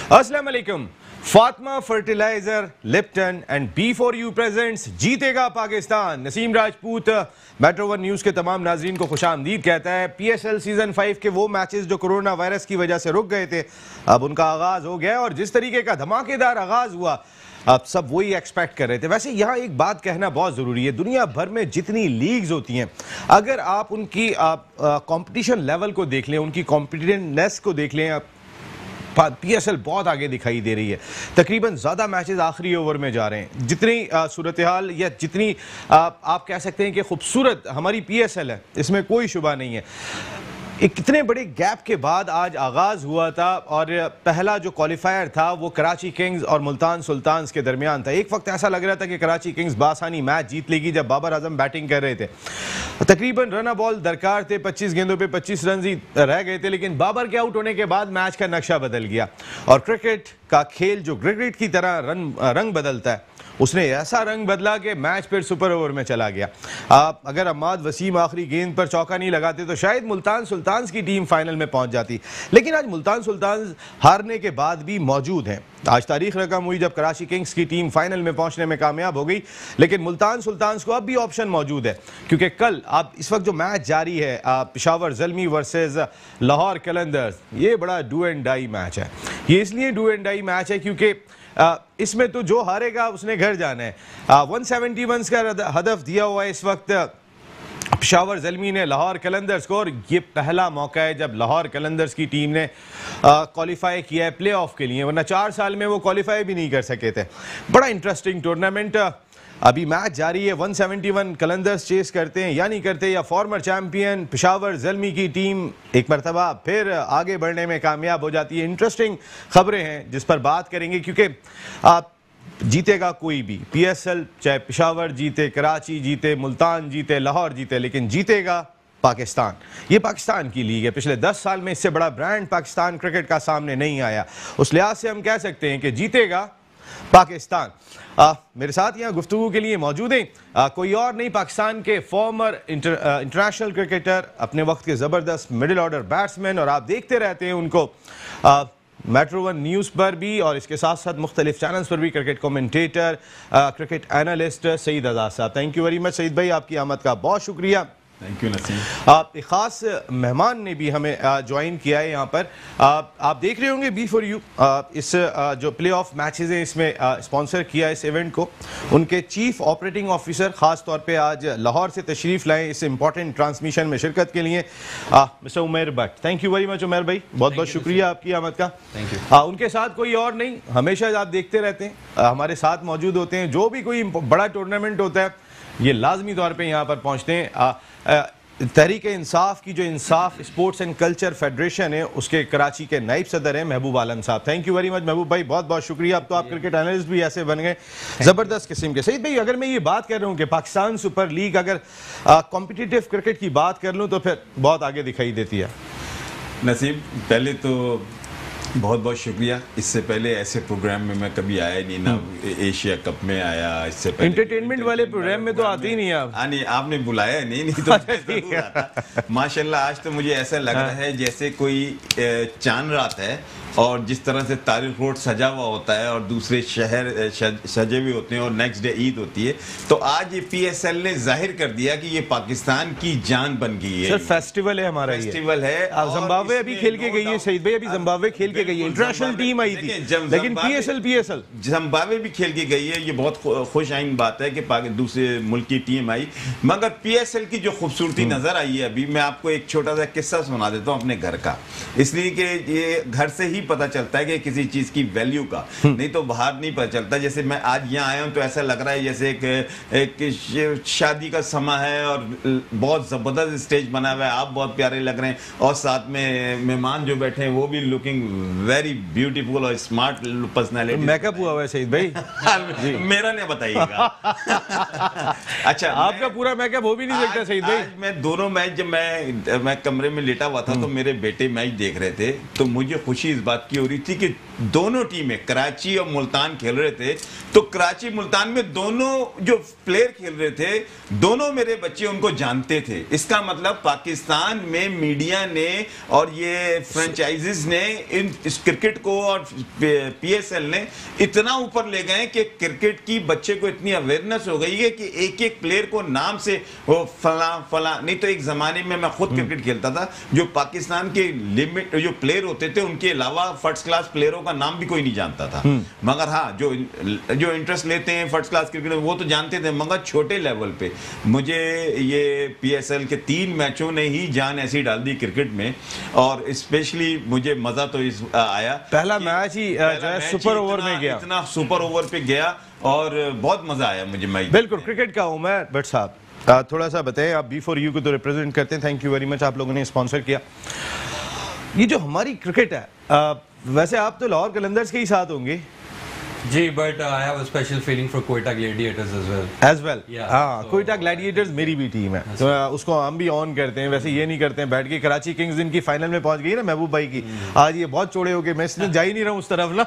अस्सलाम वालेकुम। Fatima fertiliser, Lipton and B4U presents जीतेगा Pakistan. Naseem Rajput metro one news के तमाम नाजरीन को खुशामदीद कहता है। PSL सीजन 5 के वो मैचेस जो कोरोना वायरस की वजह से रुक गए थे, अब उनका आगाज हो गया और जिस तरीके का धमाकेदार आगाज हुआ अब सब वही एक्सपेक्ट कर रहे थे। वैसे यहाँ एक बात कहना बहुत ज़रूरी है, दुनिया भर में जितनी लीग्स होती हैं, अगर आप उनकी कंपटीशन लेवल को देख लें, उनकी कॉम्पिटिटिवनेस को देख लें, PSL बहुत आगे दिखाई दे रही है। तकरीबन ज़्यादा मैचेस आखिरी ओवर में जा रहे हैं। जितनी सूरत हाल या जितनी आप कह सकते हैं कि खूबसूरत हमारी PSL है, इसमें कोई शुबा नहीं है। एक कितने बड़े गैप के बाद आज आगाज़ हुआ था और पहला जो क्वालिफायर था वो कराची किंग्स और मुल्तान सुल्तान्स के दरमियान था। एक वक्त ऐसा लग रहा था कि कराची किंग्स बासानी मैच जीत लेगी जब बाबर आजम बैटिंग कर रहे थे। तकरीबन रन बॉल दरकार थे, 25 गेंदों पे 25 रन ही रह गए थे, लेकिन बाबर के आउट होने के बाद मैच का नक्शा बदल गया और क्रिकेट का खेल जो क्रिकेट की तरह रंग बदलता है, उसने ऐसा रंग बदला कि मैच फिर सुपर ओवर में चला गया। अगर अम्माद वसीम आखिरी गेंद पर चौका नहीं लगाते तो शायद मुल्तान सुल्तान्स की टीम फाइनल में पहुंच जाती, लेकिन आज मुल्तान सुल्तान्स हारने के बाद भी मौजूद हैं। आज तारीख रकम हुई जब कराची किंग्स की टीम फाइनल में पहुंचने में कामयाब हो गई, लेकिन मुल्तान सुल्तान्स को अब भी ऑप्शन मौजूद है, क्योंकि कल आप इस वक्त जो मैच जारी है पेशावर ज़ल्मी वर्सेस लाहौर कलंदर्स, ये बड़ा डू एंड डाई मैच है। ये इसलिए डू एंड डाई मैच है क्योंकि इसमें तो जो हारेगा उसने घर जाना है। 171 का हदफ दिया हुआ है इस वक्त पेशावर ज़ल्मी ने लाहौर कलंदर्स को, और ये पहला मौका है जब लाहौर कलंदर्स की टीम ने क्वालिफाई किया है प्ले ऑफ के लिए, वरना 4 साल में वो क्वालिफाई भी नहीं कर सके थे। बड़ा इंटरेस्टिंग टूर्नामेंट अभी मैच जारी है। 171 कलंदर्स चेस करते हैं या नहीं करते, या फॉर्मर चैंपियन पेशावर ज़ल्मी की टीम एक मरतबा फिर आगे बढ़ने में कामयाब हो जाती है। इंटरेस्टिंग खबरें हैं जिस पर बात करेंगे, क्योंकि जीतेगा कोई भी, PSL चाहे पेशावर जीते, कराची जीते, मुल्तान जीते, लाहौर जीते, लेकिन जीतेगा पाकिस्तान। ये पाकिस्तान की लीग है। पिछले 10 साल में इससे बड़ा ब्रांड पाकिस्तान क्रिकेट का सामने नहीं आया। उस लिहाज से हम कह सकते हैं कि जीतेगा पाकिस्तान। मेरे साथ यहाँ गुफ्तगू के लिए मौजूद हैं कोई और नहीं, पाकिस्तान के फॉर्मर इंटरनेशनल क्रिकेटर, अपने वक्त के ज़बरदस्त मिडिल ऑर्डर बैट्समैन, और आप देखते रहते हैं उनको मेट्रो वन न्यूज़ पर भी और इसके साथ साथ मुख्तलिफ चैनल्स पर भी, cricket commentator, cricket analyst Saeed Azad साहब। Thank you very much Saeed भाई, आपकी आमद का बहुत शुक्रिया। Thank you Naseem. एक ख़ास मेहमान ने भी हमें ज्वाइन किया है यहाँ पर। आप देख रहे होंगे B4U इस जो प्ले ऑफ मैचेस हैं इसमें स्पॉन्सर किया इस इवेंट को। उनके चीफ ऑपरेटिंग ऑफिसर ख़ास तौर पे आज लाहौर से तशरीफ़ लाए इस इंपॉर्टेंट ट्रांसमिशन में शिरकत के लिए, mister Umar Bhatt. Thank you very much Umar भाई, बहुत बहुत शुक्रिया आपकी आमद का। Thank you. उनके साथ कोई और नहीं, हमेशा आप देखते रहते हैं, हमारे साथ मौजूद होते हैं। जो भी कोई बड़ा टूर्नामेंट होता है ये लाजमी तौर पे यहाँ पर पहुँचते हैं। तहरीक इंसाफ की जो इंसाफ स्पोर्ट्स एंड कल्चर फेडरेशन है, उसके कराची के नायब सदर हैं महबूब आलम साहब। थैंक यू वेरी मच महबूब भाई, बहुत बहुत शुक्रिया। अब तो आप क्रिकेट एनालिस्ट भी ऐसे बन गए, ज़बरदस्त किस्म के। सईद भाई, अगर मैं ये बात कर रहा हूँ कि पाकिस्तान सुपर लीग अगर कॉम्पिटिटिव क्रिकेट की बात कर लूँ तो फिर बहुत आगे दिखाई देती है। नसीब, पहले तो बहुत बहुत शुक्रिया। इससे पहले ऐसे प्रोग्राम में मैं कभी आया नहीं, ना एशिया कप में आया। इससे पहले एंटरटेनमेंट वाले प्रोग्राम में तो आते ही नहीं आप। नहीं, आपने बुलाया नहीं तो मैं आता। माशाल्लाह, आज तो मुझे ऐसा लग रहा है जैसे कोई चांद रात है और जिस तरह से तारिक रोड सजा हुआ होता है और दूसरे शहर सजे हुए होते हैं और नेक्स्ट डे ईद होती है, तो आज ये PSL ने जाहिर कर दिया कि ये पाकिस्तान की जान बन गई है। सर फेस्टिवल है हमारा, फेस्टिवल है। जिम्बाब्वे अभी खेल के गई है सईद भाई, अभी जिम्बाब्वे खेल के गई है, इंटरनेशनल टीम आई थी, लेकिन PSL जिम्बाब्वे भी खेल के गई है। ये बहुत खुश आइन बात है कि दूसरे मुल्क की टीम आई, मगर PSL की जो खूबसूरती नजर आई है, अभी मैं आपको एक छोटा सा किस्सा सुना देता हूँ अपने घर का, इसलिए कि ये घर से ही पता चलता है कि किसी चीज की वैल्यू का, नहीं तो बाहर नहीं पता चलता। जैसे मैं आज यहाँ आया हूँ तो ऐसा लग रहा है जैसे एक शादी का समा है और बहुत जबरदस्त स्टेज बना हुआ है, आप बहुत प्यारे लग रहे हैं और साथ में मेहमान जो बैठे हैं वो भी लुकिंग वेरी ब्यूटीफुल और स्मार्ट पर्सनैलिटी। मेकअप हुआ हुआ है सईद भाई मेरा नहीं बताइएगा। अच्छा, आपका पूरा मेकअप हो भी नहीं सकता सईद भाई। मैं दोनों मैच, जब मैं कमरे में लेटा हुआ था तो मेरे बेटे मैच देख रहे थे, तो मुझे खुशी इस बात की हो रही थी कि दोनों टीमें कराची और मुल्तान खेल रहे थे, तो कराची मुल्तान में दोनों जो प्लेयर खेल रहे थे, दोनों मेरे बच्चे उनको जानते थे। इसका मतलब पाकिस्तान में मीडिया ने और ये फ्रेंचाइजीज ने इन इस क्रिकेट को और पीएसएल ने इतना ऊपर ले गए कि क्रिकेट की बच्चे को इतनी अवेयरनेस हो गई है कि एक एक प्लेयर को नाम से वो फला नहीं तो एक जमाने में मैं खुद क्रिकेट खेलता था, जो पाकिस्तान के लिमिट जो प्लेयर होते थे उनके अलावा फर्स्ट क्लास प्लेयरों का नाम भी कोई नहीं जानता था। मगर हाँ, जो इंटरेस्ट लेते हैं फर्स्ट क्लास क्रिकेट में वो तो जानते थे, मगर छोटे लेवल पे मुझे ये पीएसएल के 3 मैचों ने ही जान ऐसी डाल दी क्रिकेट में। और स्पेशली मुझे मजा तो इस आया, पहला मैच ही सुपर ओवर में गया, इतना सुपर ओवर पे गया और बहुत मजा आया मुझे मैच। बिल्कुल क्रिकेट का हूं मैं। भट्ट साहब थोड़ा सा बताएं, आप B4U को तो रिप्रेजेंट करते हैं, थैंक यू वेरी मच, आप लोगों ने स्पॉन्सर किया। ये जो हमारी क्रिकेट है, वैसे आप तो लाहौर कलंदर्स के ही साथ होंगे जी, but I have a special feeling for Quetta Gladiators as well. हाँ, क्वेटा ग्लैडिएटर्स मेरी भी टीम है, तो उसको हम भी ऑन करते हैं। वैसे ये नहीं करते हैं बैठ के। कराची किंग्स जिनकी फाइनल में पहुंच गई ना महबूब भाई की, आज ये बहुत चौड़े हो गए, मैं इसलिए जा ही नहीं रहा हूँ उस तरफ ना।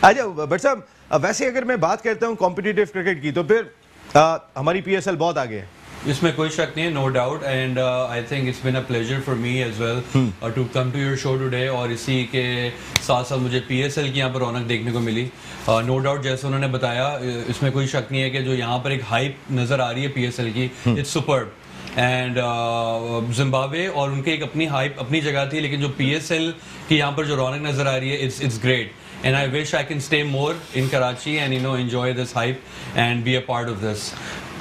अच्छा भट्ट साहब, वैसे अगर मैं बात करता हूँ कॉम्पिटिटिव क्रिकेट की, तो फिर हमारी पीएसएल बहुत आगे है, इसमें कोई शक नहीं है, no doubt. And I think it's been a pleasure for me as well to come to your show today. और इसी के साथ साथ मुझे पीएसएल की यहाँ पर रौनक देखने को मिली। नो डाउट जैसे उन्होंने बताया, इसमें कोई शक नहीं है कि जो यहाँ पर एक हाइप नज़र आ रही है पीएसएल की, इट्स सुपर्ब। एंड जिम्बाब्वे और उनके एक अपनी हाइप अपनी जगह थी, लेकिन जो पीएसएल की यहाँ पर जो रौनक नज़र आ रही है, it's great. And I wish I can stay more in Karachi and enjoy this hype and be a part of this.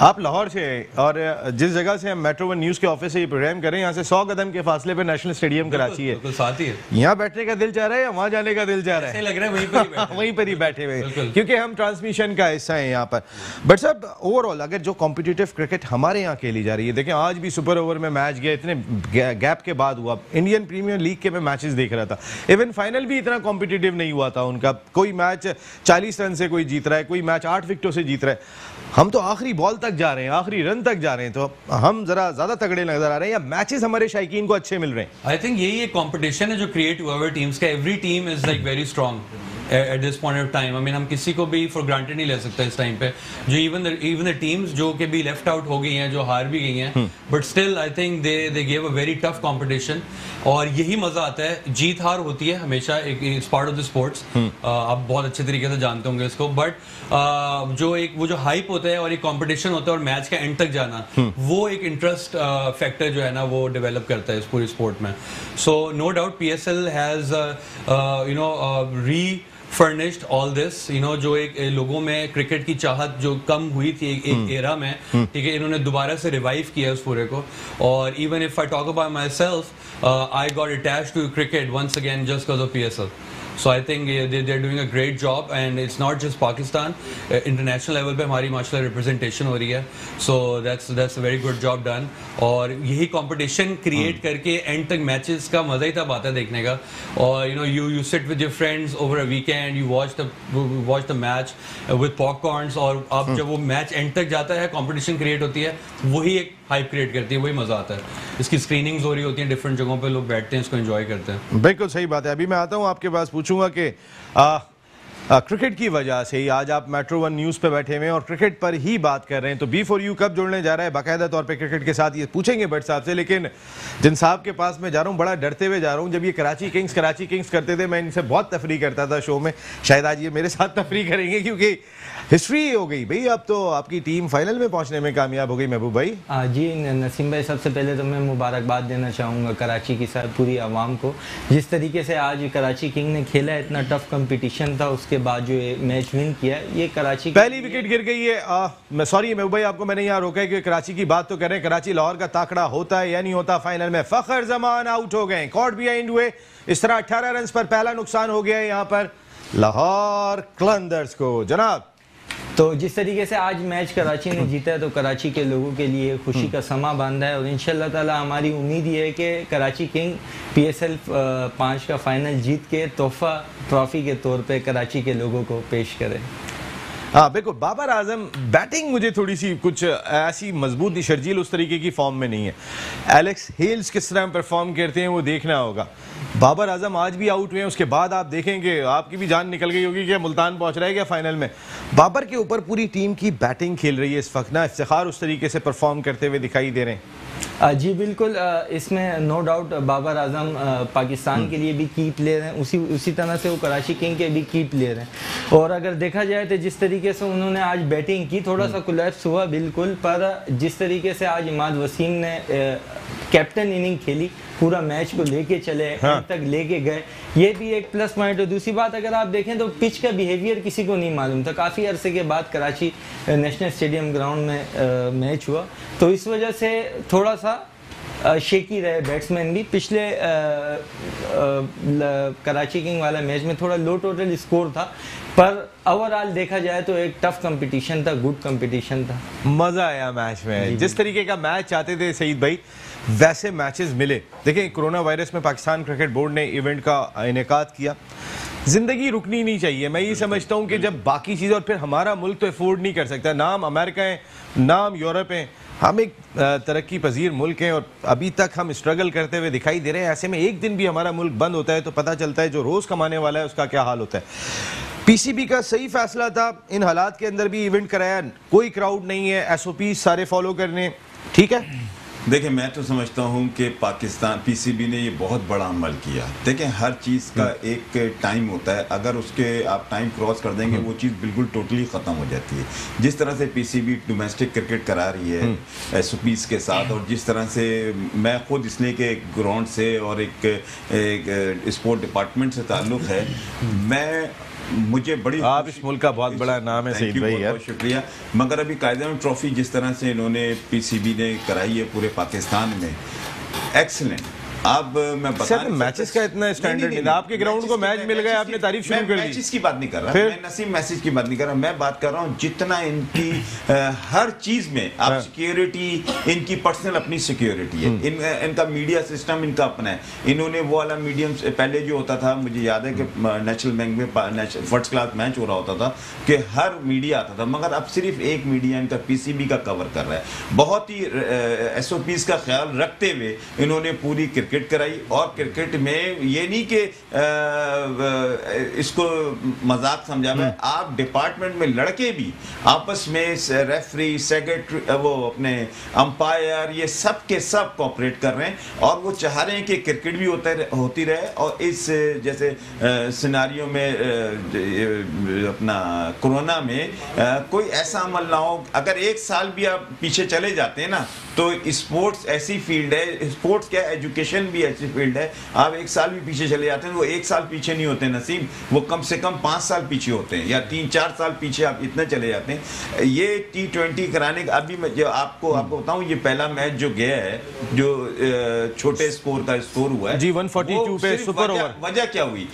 आप लाहौर से और जिस जगह से हम मेट्रो वन न्यूज़ के ऑफिस से ये प्रोग्राम कर रहे हैं, यहाँ से 100 कदम के फासले पे नेशनल स्टेडियम कराची है, साथ ही है। यहाँ बैठने का दिल चाह रहा है या वहाँ जाने का दिल चाह रहा है? लग रहा है वहीं पर ही बैठे हुए, क्योंकि हम ट्रांसमिशन का हिस्सा है यहाँ पर। बट साहब ओवरऑल अगर जो कॉम्पिटिटिव क्रिकेट हमारे यहाँ खेली जा रही है, देखें आज भी सुपर ओवर में मैच गया, इतने गैप के बाद हुआ। इंडियन प्रीमियर लीग के मैं मैचेस देख रहा था, इवन फाइनल भी इतना कॉम्पिटिटिव नहीं हुआ था उनका। कोई मैच 40 रन से कोई जीत रहा है, कोई मैच 8 विकेटों से जीत रहा है। हम तो आखिरी बॉल तक जा रहे हैं, आखिरी रन तक जा रहे हैं, तो हम जरा ज्यादा तगड़े नजर आ रहे हैं या मैचेस हमारे शायकीन को अच्छे मिल रहे हैं? आई थिंक यही एक कंपटीशन है जो क्रिएट हुआ है टीम्स का। Every team is like very strong at this point of time. I mean, हम किसी को भी फॉर ग्रांटेड नहीं ले सकते इस टाइम पे। जो इवन द टीम्स जो कि भी लेफ्ट आउट हो गई हैं, जो हार भी गई हैं, but still I think they give a very tough competition. और यही मजा आता है, जीत हार होती है हमेशा, it's part of the sports. आप बहुत अच्छे तरीके से जानते होंगे इसको। बट वो जो हाइप होता है और एक कंपटीशन होता है और मैच का एंड तक जाना, वो एक इंटरेस्ट फैक्टर जो है ना वो डेवलप करता है इस पूरी स्पोर्ट में। So no doubt PSL has refurnished all this, जो एक लोगों में क्रिकेट की चाहत जो कम हुई थी एक एरा में, ठीक है, इन्होंने दोबारा से रिवाइव किया उस पूरे को। और even if I talk about myself, I got attached to cricket once again just because of PSL. So I think they're doing a great job, and it's not just Pakistan. International level पे हमारी माशाल्लाह representation हो रही है, so that's a very good job done. और यही competition create करके end तक matches का मजा ही तब आता है देखने का। और you sit with your friends over a weekend, you watch the match with popcorns, और अब जब वो match end तक जाता है, competition create होती है, वही एक हाइप क्रिएट करती है, वही मजा आता है। इसकी स्क्रीनिंग्स हो रही होती हैं डिफरेंट जगहों पे, लोग बैठते हैं, इसको एंजॉय करते हैं। बिल्कुल सही बात है। अभी मैं आता हूँ आपके पास, पूछूंगा कि क्रिकेट की वजह से ही आज आप मेट्रो वन न्यूज़ पे बैठे हुए हैं और क्रिकेट पर ही बात कर रहे हैं, तो B4U कब जुड़ने जा रहा है बाकायदा तौर पे क्रिकेट के साथ, ये पूछेंगे भट्ट साहब से। लेकिन जिन साहब के पास मैं जा रहा हूँ, बड़ा डरते हुए जा रहा हूँ। जब ये कराची किंग्स करते थे, मैं इनसे बहुत तफरी करता था शो में, शायद आज ये मेरे साथ तफरी करेंगे, क्योंकि हिस्ट्री हो गई भाई। अब तो आपकी टीम फाइनल में पहुंचने में कामयाब हो गई महबूब भाई। जी नसीम भाई, सबसे पहले तो मैं मुबारकबाद देना चाहूँगा कराची की पूरी आवाम को। जिस तरीके से आज कराची किंग ने खेला, इतना टफ कंपटीशन था, उसके बाद जो मैच विन किया, ये कराची पहली विकेट गिर गई है। मैं सॉरी महबूब भाई, आपको मैंने यहाँ रोका है कि कराची की बात तो करें। कराची लाहौर का ताकड़ा होता है या नहीं होता फाइनल में? फखर जमान आउट हो गए, कॉट बिहाइंड हुए, इस तरह 18 रन पर पहला नुकसान हो गया है यहाँ पर लाहौर कलंदर्स को। जनाब, तो जिस तरीके से आज मैच कराची ने जीता है, तो कराची के लोगों के लिए खुशी का समा बांधा है। और इंशाल्लाह ताला हमारी उम्मीद ये है कि कराची किंग PSL 5 का फाइनल जीत के तोहफा ट्रॉफी के तौर पे कराची के लोगों को पेश करे। हाँ बिल्कुल। बाबर आजम बैटिंग मुझे थोड़ी सी कुछ ऐसी मजबूत शर्जील उस तरीके की फॉर्म में नहीं है। एलेक्स हेल्स किस तरह परफॉर्म करते हैं वो देखना होगा। बाबर आजम आज भी आउट हुए हैं, उसके बाद आप देखेंगे आपकी भी जान निकल गई होगी कि मुल्तान पहुंच रहा है क्या फाइनल में। बाबर के ऊपर पूरी टीम की बैटिंग खेल रही है इस वक्त ना, इफ्तिखार उस तरीके से परफॉर्म करते हुए दिखाई दे रहे हैं। जी बिल्कुल, इसमें नो डाउट बाबर आजम पाकिस्तान के लिए भी की प्लेयर हैं, उसी तरह से वो कराची किंग के भी की प्लेयर हैं। और अगर देखा जाए तो जिस तरीके से उन्होंने आज बैटिंग की, थोड़ा सा कोलैप्स हुआ बिल्कुल, पर जिस तरीके से आज इमाद वसीम ने कैप्टन इनिंग खेली, पूरा मैच को लेके चले, एंड तक लेके गए, ये भी एक प्लस पॉइंट है। दूसरी बात अगर आप देखें तो पिच का बिहेवियर किसी को नहीं मालूम था, काफ़ी अरसे के बाद कराची नेशनल स्टेडियम ग्राउंड में मैच हुआ, तो इस वजह से थोड़ा सा शेकी रहे बैट्समैन भी। पिछले कराची किंग वाला मैच में थोड़ा लो टोटल स्कोर था, पर ओवरऑल देखा जाए तो एक टफ कंपटीशन था, गुड कंपटीशन था। मजा आया मैच में, जिस तरीके का मैच चाहते थे सईद भाई वैसे मैचेस मिले। देखिए कोरोना वायरस में पाकिस्तान क्रिकेट बोर्ड ने इवेंट का इनेकाद किया, जिंदगी रुकनी नहीं चाहिए। मैं ये समझता हूँ कि जब बाकी चीज़ें, और फिर हमारा मुल्क तो अफोर्ड नहीं कर सकता, नाम अमेरिका है, नाम यूरोप है, हम एक तरक्की पजीर मुल्क हैं और अभी तक हम स्ट्रगल करते हुए दिखाई दे रहे हैं। ऐसे में एक दिन भी हमारा मुल्क बंद होता है तो पता चलता है जो रोज़ कमाने वाला है उसका क्या हाल होता है। पीसीबी का सही फैसला था, इन हालात के अंदर भी इवेंट कराया, कोई क्राउड नहीं है, एसओपी सारे फॉलो करने, ठीक है। देखिए मैं तो समझता हूँ कि पाकिस्तान पीसीबी ने ये बहुत बड़ा अमल किया। देखिए हर चीज़ का एक टाइम होता है, अगर उसके आप टाइम क्रॉस कर देंगे वो चीज़ बिल्कुल टोटली ख़त्म हो जाती है। जिस तरह से पीसीबी डोमेस्टिक क्रिकेट करा रही है एसओपीज़ के साथ, और जिस तरह से मैं खुद इसलिए कि ग्राउंड से और एक स्पोर्ट डिपार्टमेंट से ताल्लुक़ है, मुझे बड़ी, आप इस मुल्क का बहुत बड़ा नाम है सईद भाई, यार शुक्रिया। मगर अभी कायदे ट्रॉफी जिस तरह से इन्होंने पीसीबी ने कराई है पूरे पाकिस्तान में, एक्सीलेंट। अब मैं बता मैचेस का इतना स्टैंडर्ड नहीं था, आपके ग्राउंड को मैच मिल गया, आपने तारीफ शुरू कर दी। मैचेस की बात नहीं कर रहा मैं, नसीम मैचेस की बात नहीं कर रहा, मैं बात कर रहा हूँ जितना इनकी हर चीज में आप सिक्योरिटी, इनकी पर्सनल अपनी सिक्योरिटी है, इनका मीडिया सिस्टम इनका अपना है। इन्होंने वो वाला मीडियम पहले जो होता था, मुझे याद है कि नेशनल बैंक में फर्स्ट क्लास मैच हो रहा होता था कि हर मीडिया आता था, मगर अब सिर्फ एक मीडिया इनका पीसीबी का कवर कर रहा है। बहुत ही एसओपीज का ख्याल रखते हुए इन्होंने पूरी क्रिकेट कराई। और क्रिकेट में ये नहीं कि इसको मजाक समझा मैं, आप डिपार्टमेंट में लड़के भी आपस में रेफरी, सेक्रेटरी, वो अपने अंपायर, ये सब के सब कोऑपरेट कर रहे हैं और वो चाह रहे हैं कि क्रिकेट भी होती रहे। और इस जैसे सिनारियों में अपना कोरोना में कोई ऐसा अमल ना हो। अगर एक साल भी आप पीछे चले जाते हैं ना, तो स्पोर्ट्स ऐसी फील्ड है, स्पोर्ट्स क्या एजुकेशन भी ऐसी फील्ड है, आप एक साल भी पीछे चले जाते हैं, वो एक साल पीछे नहीं होते नसीम, वो कम से कम 5 साल पीछे होते हैं, या 3-4 साल पीछे आप इतने चले जाते हैं। ये T20 कराने का, अभी मैं जो आपको बताऊं, ये पहला मैच जो गया है, जो छोटे स्कोर का स्कोर हुआ है जी, 142 पे सुपर ओवर, वजह क्या हुई?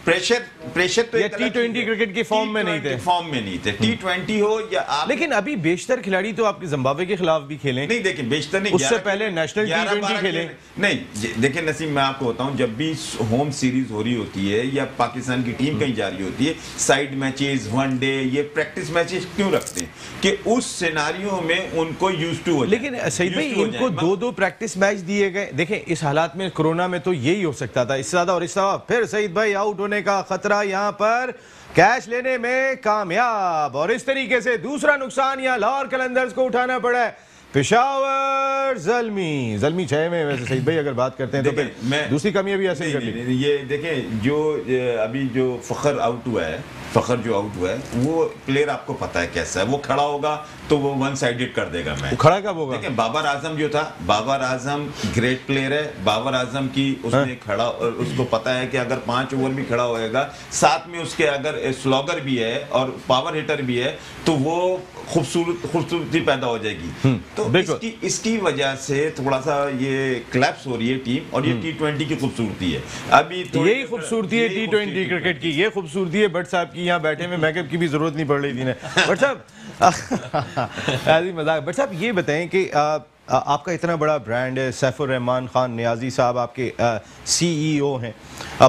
प्रेशर तो T20 क्रिकेट के फॉर्म में नहीं थे, T20 हो या आप, लेकिन अभी बेशतर खिलाड़ी तो आपके जिम्बाब्वे के खिलाफ भी खेले नहीं। देखिए बेशतर नहीं, उससे पहले नेशनल T20 खेले नहीं। देखिए नसीम, मैं आपको बताऊं, जब भी होम सीरीज हो रही होती है या पाकिस्तान की टीम कहीं जा रही होती है, साइड मैचेस, वनडे, ये प्रैक्टिस मैचेस क्यों रखते हैं कि उस सिनेरियो में उनको यूज्ड टू हो जाए। लेकिन सईद भाई इनको 2-2 प्रैक्टिस मैच दिए गए। देखें इस हालात में, कोरोना में तो यही हो सकता था, इससे ज्यादा। और इससे फिर सईद भाई आउट होने का खतरा, यहाँ पर कैच लेने में कामयाब, और इस तरीके से दूसरा नुकसान यहाँ लाहौर कलंदर्स को उठाना पड़ा है। पेशावर जल्मी 6 में, वैसे सईद भाई अगर बात करते हैं तो फिर मैं दूसरी कमी अभी ऐसे ही कर ली। ये देखें, जो अभी जो फखर आउट हुआ है, वो प्लेयर आपको पता है कैसा है, वो खड़ा होगा तो वो वन साइडेड कर देगा मैच। खड़ा कब होगा? देखिए बाबर आजम जो था, बाबर आजम ग्रेट प्लेयर है। बाबर आजम की उसने खड़ा, उसको पता है कि अगर 5 ओवर भी खड़ा होएगा, साथ में उसके अगर स्लॉगर भी है और पावर हिटर भी है, तो वो खूबसूरती पैदा हो जाएगी। तो इसकी वजह से थोड़ा सा ये क्लैप्स हो रही है टीम, और ये T20 की खूबसूरती है। अभी यही खूबसूरती है T20 क्रिकेट की, ये खूबसूरती है भट्ट साहब की। यहाँ बैठे में मेकअप की भी जरूरत नहीं पड़ रही थी ना भट्ट साहब। मजाक। भट्ट साहब ये बताएं कि आपका इतना बड़ा ब्रांड है, सैफुर रहमान खान नियाजी साहब आपके CEO हैं।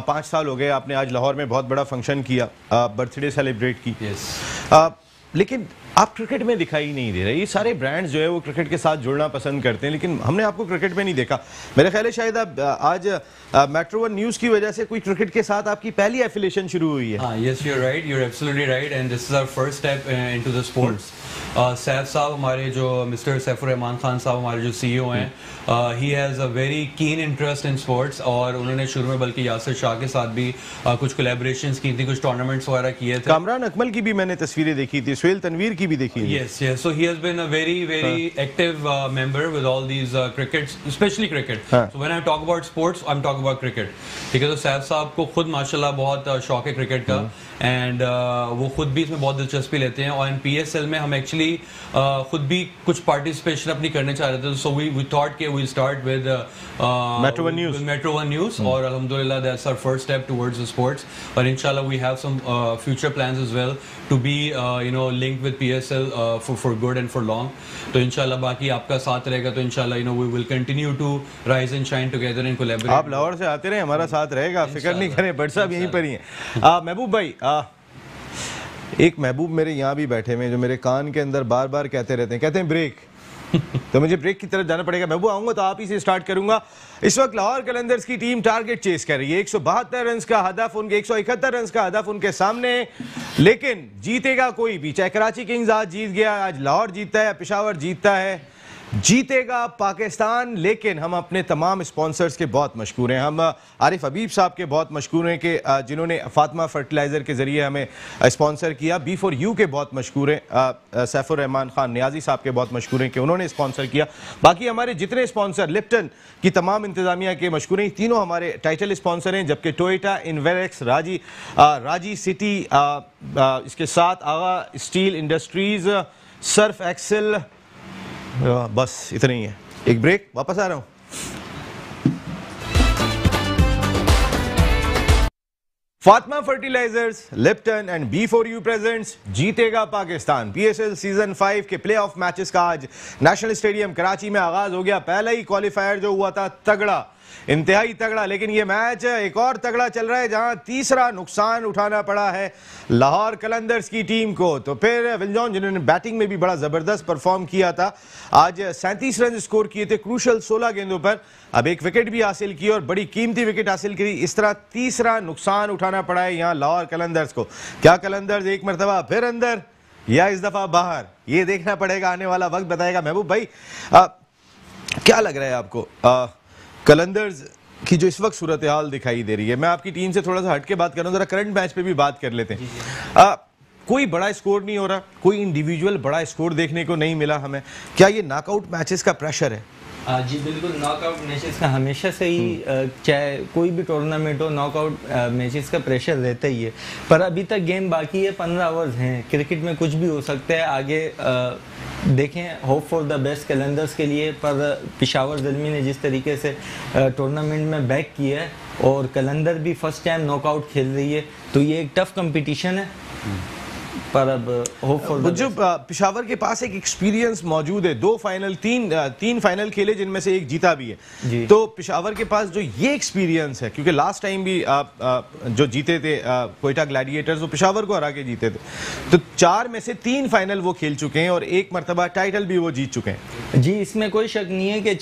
5 साल हो गए, आपने आज लाहौर में बहुत बड़ा फंक्शन किया, बर्थडे सेलिब्रेट की। yes. लेकिन आप क्रिकेट में दिखाई नहीं दे रहे। ये सारे ब्रांड्स जो है वो क्रिकेट के साथ जुड़ना पसंद करते हैं, लेकिन हमने आपको क्रिकेट में नहीं देखा। मेरा ख्याल है शायद आप आज मेट्रो वन न्यूज़ की वजह से कोई क्रिकेट के साथ आपकी पहली एफिलिएशन शुरू हुई है। Yes, you're right. You're absolutely right. And this is our first step into the sports. Saif साहब हमारे जो मिस्टर सैफुर रहमान खान साहब हमारे जो CEO हैं, he has a very keen interest in sports, और उन्होंने शुरू में बल्कि यासिर शाह के साथ भी कुछ कोलैबोरेशंस की थी, कुछ टूर्नामेंट्स वगैरह किए थे। कामरान अकमल की भी मैंने तस्वीरें देखी थी, सुहेल तनवीर की भी देखी थी। Yes, yes. So he has been a very active member with all these crickets, especially cricket. So when I talk about sports, I'm talking about cricket. ठीक है, तो सैफ साहब को खुद माशाल्लाह बहुत शौक है क्रिकेट का, एंड वो खुद भी इसमें बहुत दिलचस्पी लेते हैं। और PSL में हम एक्चुअली खुद भी कुछ पार्टिसिपेशन अपनी करने चाह रहे थे, सो वी थॉट कि we start with Metro one News, और अल्हम्दुलिल्लाह that's our first step towards the sports, और इंशाल्लाह we have some future plans as well to be linked with PSL for good and for long. तो इंशाल्लाह बाकी आपका साथ रहेगा, तो इंशाल्लाह we will continue to rise and shine together in collaborate. आप लाहौर से आते रहे, हमारा साथ रहेगा, फिक्र नहीं करें, बट साहब यहीं पर ही हैं। महबूब भाई, एक महबूब मेरे यहाँ भी बैठे हुए जो मेरे कान के अंदर बार बार कहते रहते हैं, कहते हैं ब्रेक तो मुझे ब्रेक की तरफ जाना पड़ेगा। महबूब आऊंगा तो आप ही से स्टार्ट करूंगा। इस वक्त लाहौर कलंदर्स की टीम टारगेट चेस कर रही है, 172 रन का हदफ उनके 171 रन का हदफ उनके सामने, लेकिन जीतेगा कोई भी, चाहे कराची किंग्स आज जीत गया, आज लाहौर जीतता है या पेशावर जीतता है, जीतेगा पाकिस्तान। लेकिन हम अपने तमाम स्पॉन्सर्स के बहुत मशकूर हैं। हम आरिफ हबीब साहब के बहुत मशकूर हैं कि जिन्होंने फातिमा फर्टिलाइज़र के ज़रिए हमें स्पॉन्सर किया। B4U के बहुत मशकूर हैं, सैफुर रहमान खान नियाजी साहब के बहुत मशकूर हैं कि उन्होंने स्पॉन्सर किया। बाकी हमारे जितने स्पॉन्सर, लिप्टन की तमाम इंतज़ामिया के मशकूर हैं, तीनों हमारे टाइटल स्पॉन्सर हैं, जबकि टोयोटा, इन्वेरेक्स, राजी सिटी, इसके साथ आगा स्टील इंडस्ट्रीज़, सर्फ एक्सेल, बस इतना ही है। एक ब्रेक, वापस आ रहा हूं। Fatima Fertilizers, Lipton and B4U presents जीतेगा पाकिस्तान। PSL सीजन 5 के प्लेऑफ मैचेस का आज नेशनल स्टेडियम कराची में आगाज हो गया। पहला ही क्वालिफायर जो हुआ था तगड़ा, इंतहाई तगड़ा, लेकिन ये मैच एक और तगड़ा चल रहा है जहां तीसरा नुकसान उठाना पड़ा है लाहौर कलंदर्स की टीम को। तो फिर विल जॉन, जिन्होंने बैटिंग में भी बड़ा जबरदस्त परफॉर्म किया था, आज 37 रन स्कोर किए थे क्रूशल 16 गेंदों पर, अब एक विकेट भी हासिल की और बड़ी कीमती विकेट हासिल की। इस तरह तीसरा नुकसान उठाना पड़ा है यहां लाहौर कलंदर्स को। क्या कलंदर्स एक मरतबा फिर अंदर या इस दफा बाहर, ये देखना पड़ेगा, आने वाला वक्त बताएगा। महबूब भाई, क्या लग रहा है आपको कलंदर्स की जो इस वक्त सूरत हाल दिखाई दे रही है? मैं आपकी टीम से थोड़ा सा हट के बात कर रहा हूँ, जरा करंट मैच पे भी बात कर लेते हैं। कोई बड़ा स्कोर नहीं हो रहा, कोई इंडिविजुअल बड़ा स्कोर देखने को नहीं मिला हमें। क्या ये नॉकआउट मैचेस का प्रेशर है? जी बिल्कुल, नॉकआउट मैचेस का हमेशा से ही, चाहे कोई भी टूर्नामेंट हो, नॉकआउट मैचेस का प्रेशर रहता ही है। पर अभी तक गेम बाकी है, 15 ओवर्स हैं, क्रिकेट में कुछ भी हो सकता है। आगे देखें, hope for the best Qalandars के लिए। पर पेशावर ज़ल्मी ने जिस तरीके से टूर्नामेंट में बैक किया है, और कलंदर भी फर्स्ट टाइम नॉकआउट खेल रही है, तो ये एक टफ कंपटीशन है। पर अब होप फॉर जो पेशावर के पास एक एक्सपीरियंस मौजूद है, तीन फाइनल खेले जिनमें से एक जीता भी है, तो पेशावर के पास जो ये एक्सपीरियंस है, क्योंकि लास्ट टाइम भी जो जीते थे कोयटा ग्लैडिएटर्स, वो पेशावर को हरा के जीते थे, तो 4 में से 3 फाइनल वो खेल चुके हैं और 1 मरतबा टाइटल भी वो जीत चुके हैं। जी, इसमें कोई शक नहीं है कि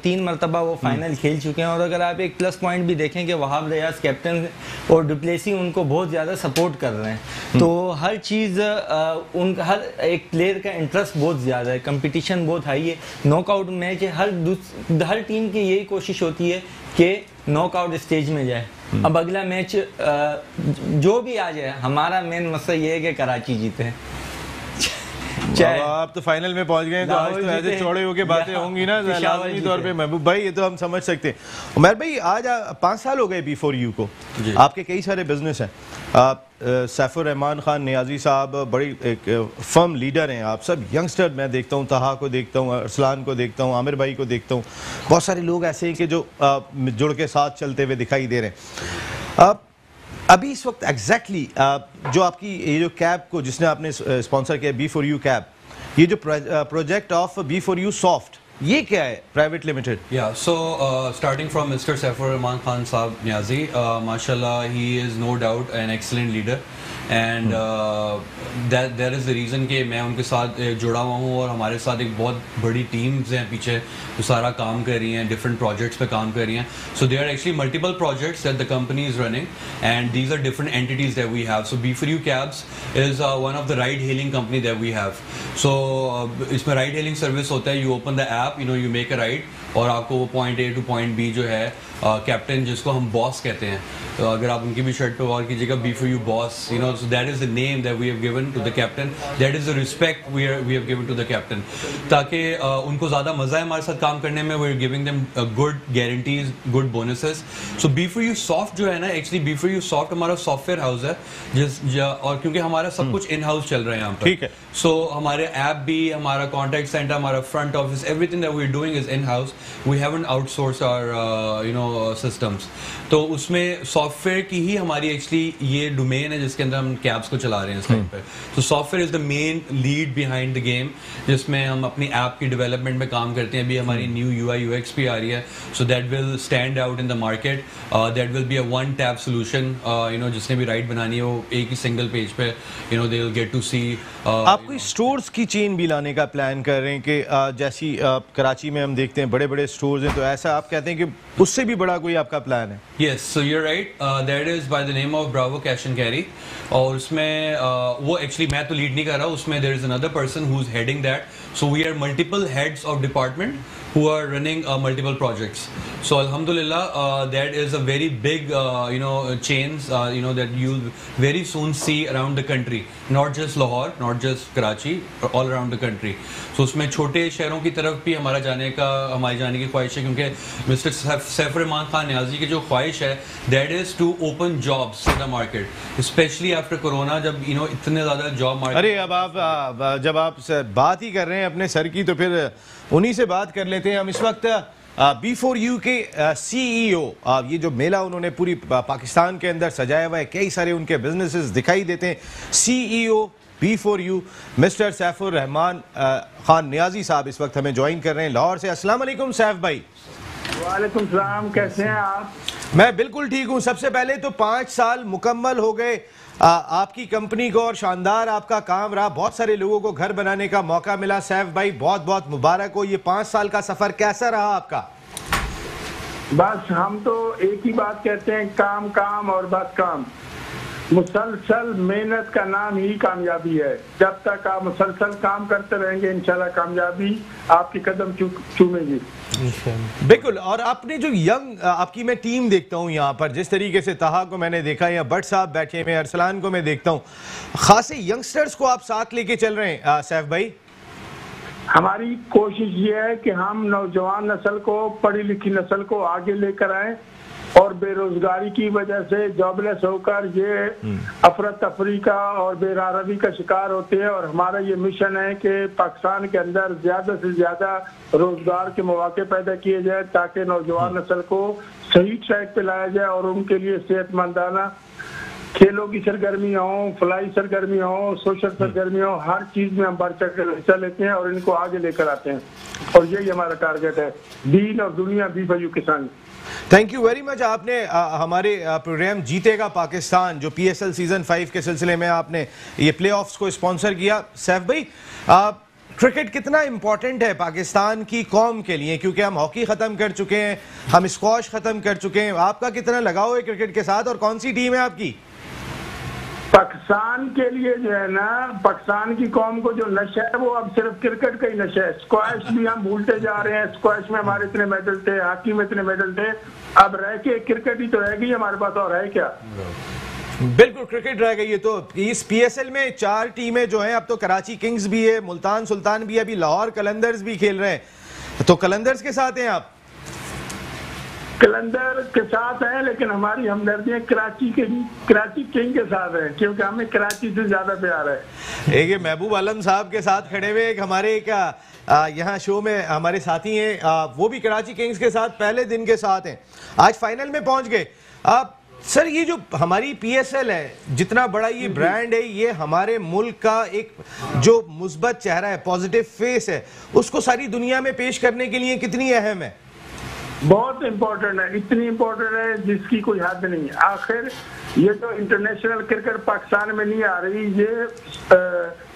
3 मरतबा वो फाइनल खेल चुके हैं। और अगर आप एक प्लस पॉइंट भी देखें कि वहाब रियाज कैप्टन और डुप्लेसी उनको बहुत ज़्यादा सपोर्ट कर रहे हैं, तो हर चीज़ उनका, हर एक प्लेयर का इंटरेस्ट बहुत ज़्यादा है, कंपटीशन बहुत हाई है, नॉकआउट मैच है। हर टीम की यही कोशिश होती है कि नॉकआउट स्टेज में जाए। अब अगला मैच जो भी आ जाए, हमारा मेन मसला ये है कि कराची जीते। आप तो फाइनल में पहुंच गए, तो आज तो ऐसे चौड़े होके बातें होंगी ना लाजमी तौर पे। महबूब भाई, ये तो हम समझ सकते हैं। उमर भाई, आज 5 साल हो गए B4U को, आपके कई सारे बिजनेस हैं। सैफुर रहमान खान नियाजी साहब बड़ी एक फर्म लीडर हैं, आप सब यंगस्टर, मैं देखता हूँ, तहा को देखता हूँ, अरसलान को देखता हूँ, आमिर भाई को देखता हूँ, बहुत सारे लोग ऐसे हैं कि जो जुड़ के साथ चलते हुए दिखाई दे रहे हैं। अभी इस वक्त एग्जैक्टली जो आपकी ये जो कैब को जिसने आपने स्पॉन्सर किया, B4U कैब, ये जो प्रोजेक्ट ऑफ B4U सॉफ्ट, ये क्या है? Private limited. या so starting from mister Saifur Rahman Khan साहब नियाजी, माशाल्लाह he is no doubt an excellent leader. And that is the reason कि मैं उनके साथ जुड़ा हुआ हूँ और हमारे साथ एक बहुत बड़ी टीम्स हैं पीछे जो सारा काम कर रही हैं, डिफरेंट प्रोजेक्ट्स पे काम कर रही हैं. So there are actually multiple projects that the company is running and these are different entities that we have. So B4U Cabs is one of the ride hailing company that we have. So इसमें ride hailing service होता है. You open the app, you make a ride और आपको वो point A to point B जो है captain जिसको हम बॉस कहते हैं, तो अगर आप उनकी भी शर्ट पे गौर कीजिएगा, B4U boss, so that is the name that we have given to the captain, that is the respect we have given to the captain, ताकि उनको ज़्यादा मज़ा है हमारे साथ काम करने में. We are giving them good guarantees, good bonuses. So B4U soft जो है ना, एक्चुअली B4U सॉफ्ट हमारा सॉफ्टवेयर हाउस है और क्योंकि हमारा सब कुछ इन हाउस चल रहा है यहाँ पर, ठीक है. सो हमारे ऐप भी, हमारा कॉन्टैक्ट सेंटर, हमारा front office, everything that we are doing is in house. We haven't outsource our systems. तो उसमें सॉफ्टवेयर की ही हमारी एक्चुअली ये डोमेन है जिसके अंदर हम कैब्स को चला रहे हैं इस टाइम पे. तो software is the main lead behind the game, जिसमें हम अपनी ऐप की डेवलपमेंट में काम करते हैं. अभी हमारी न्यू UI UX भी आ रही है, so that will stand out in the market. That will be a one tap solution. जिसने भी राइड बनानी है वो एक ही सिंगल पेज पे दे विल गेट टू सी. आप कोई स्टोर्स की चेन भी लाने का प्लान कर रहे हैं कि जैसी कराची में हम देखते हैं बड़े बड़े स्टोर्स हैं, तो ऐसा आप कहते हैं कि उससे भी बड़ा कोई आपका प्लान है? Yes, so you're right. That is by the name of Bravo Cash and Carry. और उसमें वो एक्चुअली मैं तो लीड नहीं कर रहा, उसमें there is another person who's heading that. So we are multiple heads of department who are running multiple projects. So alhamdulillah, that is a very big chains that you'll very soon see around the country. Not just Lahore, not just Karachi, but all around the country. So उसमें छोटे शहरों की तरफ भी हमारी जाने की ख्वाहिश है, क्योंकि मिस्टर सैफ रहमान खान नियाजी की जो ख्वाहिश है, that is to open jobs in the market, especially after corona, जब इतने ज़्यादा जॉब मार्केट. अरे अब आप जब आप बात ही कर रहे हैं अपने सर की, तो फिर उन्हीं से बात कर लेते हैं हम. इस वक्त B4U के CEO, ये जो मेला उन्होंने पूरी पाकिस्तान के अंदर सजाया हुआ है, कई सारे उनके बिजनेसेस दिखाई देते हैं. CEO B4U mister Saifur Rahman Khan Niazi sahab इस वक्त हमें ज्वाइन कर रहे हैं लाहौर से. अस्सलाम वालेकुम सैफ भाई. वालेकुम सलाम, कैसे हैं आप? मैं बिल्कुल ठीक हूँ. सबसे पहले तो 5 साल मुकम्मल हो गए आपकी कंपनी को और शानदार आपका काम रहा, बहुत सारे लोगों को घर बनाने का मौका मिला. सैफ भाई बहुत बहुत मुबारक हो. ये 5 साल का सफर कैसा रहा आपका? बस हम तो एक ही बात कहते हैं, काम काम और बस काम. मुसलसल मेहनत का नाम ही कामयाबी है. जब तक आप मुसलसल काम करते रहेंगे इंशाल्लाह कामयाबी आपकी कदम चूमेगी. बिल्कुल. और आपने जो यंग आपकी मैं टीम देखता हूँ यहाँ पर, जिस तरीके से ताहा को मैंने देखा, या भट्ट साहब बैठे में, अरसलान को मैं देखता हूँ, खासे यंगस्टर्स को आप साथ लेके चल रहे हैं सैफ भाई. हमारी कोशिश ये है कि हम नौजवान नस्ल को, पढ़ी लिखी नस्ल को आगे लेकर आए, और बेरोजगारी की वजह से जॉबलेस होकर ये अफरा तफरी का और बेरारवी का शिकार होते हैं. और हमारा ये मिशन है कि पाकिस्तान के अंदर ज्यादा से ज्यादा रोजगार के मौके पैदा किए जाए, ताकि नौजवान नस्ल को सही ट्रैक पे लाया जाए और उनके लिए सेहतमंदाना खेलों की सरगर्मी हो, फलाई सरगर्मी हो, सोशल सरगर्मी हो, हर चीज में हम बढ़ चढ़ कर हिस्सा लेते हैं और इनको आगे लेकर आते हैं. और यही हमारा टारगेट है, दीन और दुनिया B4U के संग. Thank you very much. आपने हमारे प्रोग्राम जीतेगा पाकिस्तान, जो PSL सीजन 5 के सिलसिले में आपने ये प्लेऑफ्स को स्पॉन्सर किया. सैफ भाई, क्रिकेट कितना इंपॉर्टेंट है पाकिस्तान की कौम के लिए, क्योंकि हम हॉकी ख़त्म कर चुके हैं, हम स्क्वॉश ख़त्म कर चुके हैं. आपका कितना लगाव है क्रिकेट के साथ और कौन सी टीम है आपकी? पाकिस्तान के लिए जो है ना, पाकिस्तान की कौम को जो नशा है वो अब सिर्फ क्रिकेट का ही नशा है. स्क्वैश भी हम भूलते जा रहे हैं. स्क्वैश में हमारे इतने मेडल थे, हॉकी में इतने मेडल थे, अब रह के क्रिकेट ही तो रह गई हमारे पास, और है क्या? बिल्कुल क्रिकेट रह गई है. तो इस PSL में 4 टीमें जो हैं, अब तो कराची किंग्स भी है, मुल्तान सुल्तान भी है, अभी लाहौर कलंदर्स भी खेल रहे हैं. तो कलंदर्स के साथ हैं आप? कलंदर के साथ है, लेकिन हमारी हमदर्दियां कराची किंग के साथ है, क्योंकि हमें कराची से ज्यादा प्यार है. एक महबूब आलम साहब के साथ खड़े हुए एक हमारे यहाँ शो में हमारे साथी हैं, वो भी कराची किंग्स के साथ पहले दिन के साथ हैं, आज फाइनल में पहुंच गए. सर, ये जो हमारी PSL है, जितना बड़ा ये ब्रांड है, ये हमारे मुल्क का एक जो मुस्बत चेहरा है, पॉजिटिव फेस है, उसको सारी दुनिया में पेश करने के लिए कितनी अहम है? बहुत इम्पोर्टेंट है, इतनी इम्पोर्टेंट है जिसकी कोई हद नहीं है। आखिर ये तो इंटरनेशनल क्रिकेट पाकिस्तान में नहीं आ रही, ये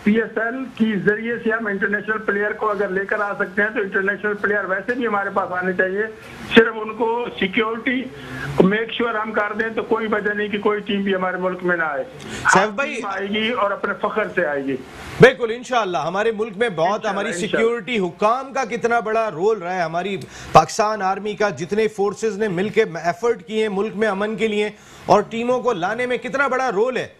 PSL की जरिए से हम इंटरनेशनल प्लेयर को अगर लेकर आ सकते हैं तो इंटरनेशनल प्लेयर वैसे भी हमारे पास आने चाहिए। सिर्फ उनको सिक्योरिटी मेक श्योर हम कर दें तो कोई वजह नहीं कि कोई टीम भी हमारे मुल्क में ना आए। सैफ भाई आएगी और अपने फख्र से आएगी। बिल्कुल इंशाल्लाह। हमारे मुल्क में बहुत हमारी सिक्योरिटी हुकाम का कितना बड़ा रोल रहा है, हमारी पाकिस्तान आर्मी का जितने फोर्सेस ने मिलकर एफर्ट किए मुल्क में अमन के लिए और टीमों को लाने में कितना बड़ा रोल है।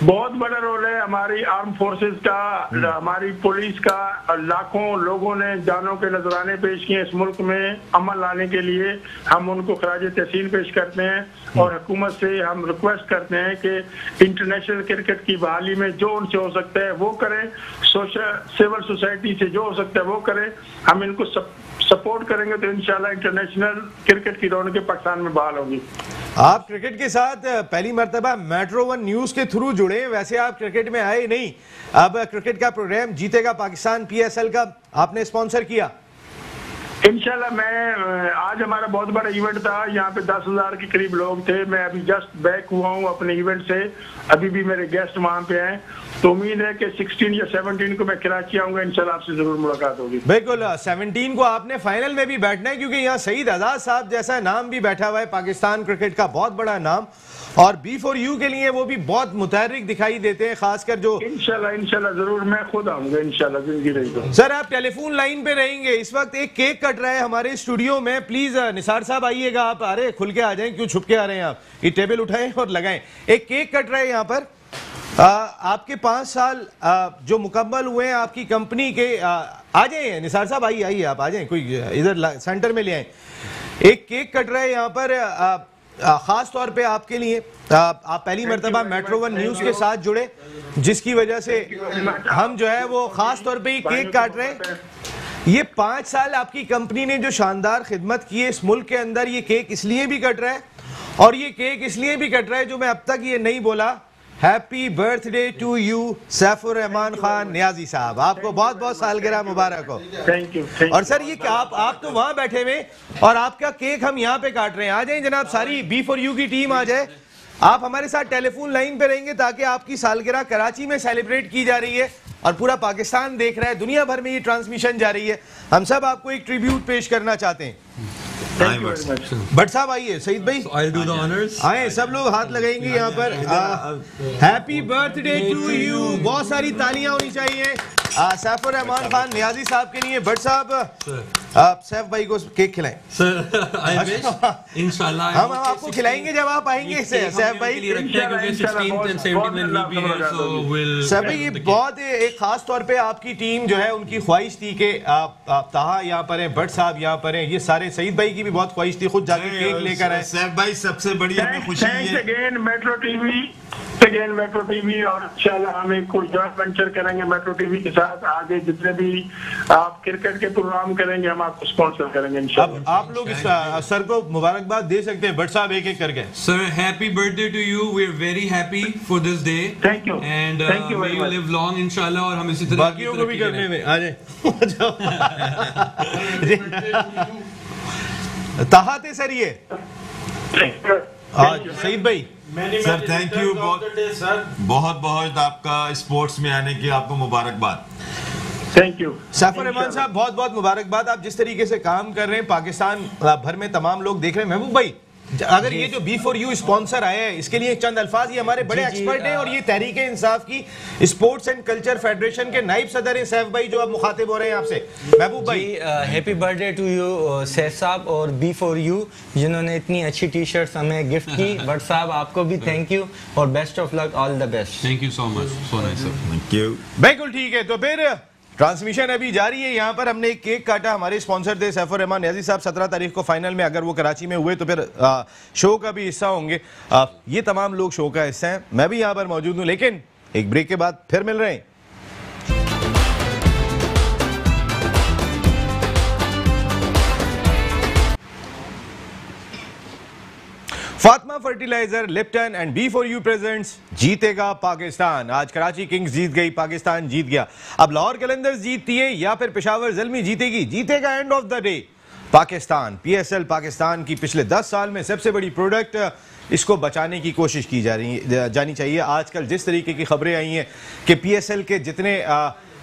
बहुत बड़ा रोल है हमारी आर्म फोर्सेस का, हमारी पुलिस का। लाखों लोगों ने जानों के नजराने पेश किए इस मुल्क में अमन लाने के लिए। हम उनको खराज तहसीन पेश करते हैं और हुकूमत से हम रिक्वेस्ट करते हैं कि इंटरनेशनल क्रिकेट की बहाली में जो उनसे हो सकता है वो करें, सिविल सोसाइटी से जो हो सकता है वो करें। हम इनको सपोर्ट करेंगे तो इंशाल्लाह इंटरनेशनल क्रिकेट की रौनकें पाकिस्तान में बहाल होगी। आप क्रिकेट के साथ पहली मर्तबा मेट्रो 1 न्यूज के थ्रू जुड़े, वैसे आप क्रिकेट में आए नहीं। अब क्रिकेट का प्रोग्राम जीतेगा पाकिस्तान PSL का आपने स्पॉन्सर किया। इंशाल्लाह मैं आज हमारा बहुत बड़ा इवेंट था, यहाँ पे 10,000 के करीब लोग थे। मैं अभी जस्ट बैक हुआ हूँ अपने इवेंट से, अभी भी मेरे गेस्ट वहाँ पे हैं। तो उम्मीद है कि 16 या 17 को मैं कराची आऊंगा, इंशाल्लाह आपसे जरूर मुलाकात होगी। बिल्कुल 17 को आपने फाइनल में भी बैठना है क्योंकि यहाँ सईद आजाद साहब जैसा नाम भी बैठा हुआ है, पाकिस्तान क्रिकेट का बहुत बड़ा नाम, और B4U के लिए वो भी बहुत मुतहर्रिक दिखाई देते हैं, खासकर जो इंशाल्लाह जरूर मैं खुद आऊंगा इंशाल्लाह जिंदगी रही तो। सर आप टेलीफोन लाइन पे रहेंगे, इस वक्त एक केक कट रहा है हमारे स्टूडियो में, प्लीज निसार साहब आइएगा। आप आ रहे खुल के आ जाएं, क्यों छुप के आ रहे हैं आप? ये टेबल उठाएं और लगाएं। एक केक कट रहा है यहाँ पर। आपके 5 साल जो मुकम्मल हुए हैं आपकी कंपनी के, आ जाए निसार साहब, आइए आप आ जाए, कोई इधर सेंटर में ले आए। एक केक कट रहा है यहाँ पर खास तौर पे आपके लिए। आप पहली मर्तबा मेट्रो 1 न्यूज के साथ जुड़े, जिसकी वजह से हम जो है वो खास तौर पे केक काट रहे हैं। ये 5 साल आपकी कंपनी ने जो शानदार खिदमत की है इस मुल्क के अंदर, ये केक इसलिए भी कट रहा है, और ये केक इसलिए भी कट रहा है जो मैं अब तक ये नहीं बोला, happy birthday to you Saifur Rahman Khan Niazi sahab, आपको बहुत बहुत सालगिरह मुबारक हो। Thank you. और सर ये क्या आप तो वहां बैठे हुए और आपका केक हम यहाँ पे काट रहे हैं। आ जाए जनाब, सारी B4U की टीम आ जाए। आप हमारे साथ टेलीफोन लाइन पे रहेंगे ताकि आपकी सालगिरह कराची में सेलिब्रेट की जा रही है और पूरा पाकिस्तान देख रहा है, दुनिया भर में ये ट्रांसमिशन जा रही है। हम सब आपको एक ट्रिब्यूट पेश करना चाहते हैं। भट्ट साहब आइए, सईद भाई आए, सब लोग हाथ लगाएंगे यहाँ पर। हैप्पी बर्थडे टू यू, बहुत सारी तालियां होनी चाहिए सैफुर रहमान खान नियाजी साहब के लिए। भट्ट साहब आप सैफ भाई को केक खिलाएं इंशाल्लाह। हम आपको खिलाएंगे जब आप आएंगे सैफ भाई। सैफ भाई ये बहुत एक खास तौर पे आपकी टीम जो है उनकी ख्वाहिश थी कि आप ताहा यहाँ पर हैं, भट्ट साहब यहाँ पर हैं, ये सारे सईद भाई की भी बहुत ख्वाहिश थी खुद जाके केक लेकर आए। सैफ भाई सबसे बड़ी हमें खुशी है मेट्रो टीवी और इंशाल्लाह हम एक कोई जॉइंट वेंचर करेंगे मेट्रो टीवी के साथ। आगे जितने भी आप क्रिकेट के प्रोग्राम करेंगे हम आपको स्पॉन्सर करेंगे इंशाल्लाह। आप लोग इस सर को मुबारकबाद दे सकते हैं, भट्ट साहब एक एक करके। Sir happy birthday to you, we are very happy for this day. Thank you and may you live long इंशाल्लाह, और हम इसी तरह बाकियों को भी करने में आ जाए। ताहाते सर ये सईद भाई सर थैंक यू, बहुत बहुत आपका स्पोर्ट्स में आने की आपको मुबारकबाद। थैंक यू सैफुर रहमान साहब, बहुत बहुत मुबारकबाद। आप जिस तरीके से काम कर रहे हैं पाकिस्तान भर में तमाम लोग देख रहे हैं। महबूब भाई अगर ये जो B4U स्पॉन्सर आया है इसके लिए चंद अल्फाज, ये हमारे बड़े एक्सपर्ट हैं और ये तहरीक इंसाफ की स्पोर्ट्स एंड कल्चर फेडरेशन के नाइब सदर हैं सैफ भाई, जो अब मुखातिब हो रहे हैं आपसे। महबूब भाई happy birthday to you Saif sahab और B4U जिन्होंने इतनी अच्छी टी-शर्ट्स हमें गिफ्ट की। भट्ट साहब आपको भी थैंक यू और best of luck, all the best. Thank you so much, so nice. Thank you. बिल्कुल ठीक है, तो फिर ट्रांसमिशन अभी जारी है। यहाँ पर हमने एक केक काटा, हमारे स्पॉन्सर थे सैफुर रहमान नियाजी साहब। 17 तारीख को फाइनल में अगर वो कराची में हुए तो फिर शो का भी हिस्सा होंगे। ये तमाम लोग शो का हिस्सा हैं, मैं भी यहाँ पर मौजूद हूँ। लेकिन एक ब्रेक के बाद फिर मिल रहे हैं। Fatima fertiliser, Lipton and B4U presents जीतेगा पाकिस्तान। आज कराची किंग्स जीत गई, पाकिस्तान जीत गया। अब लाहौर कलंदर्स जीतती है या फिर पेशावर ज़ल्मी जीतेगी, जीतेगा end of the day Pakistan. PSL Pakistan की पिछले 10 साल में सबसे बड़ी प्रोडक्ट, इसको बचाने की कोशिश की जानी चाहिए। आजकल जिस तरीके की खबरें आई हैं कि PSL के जितने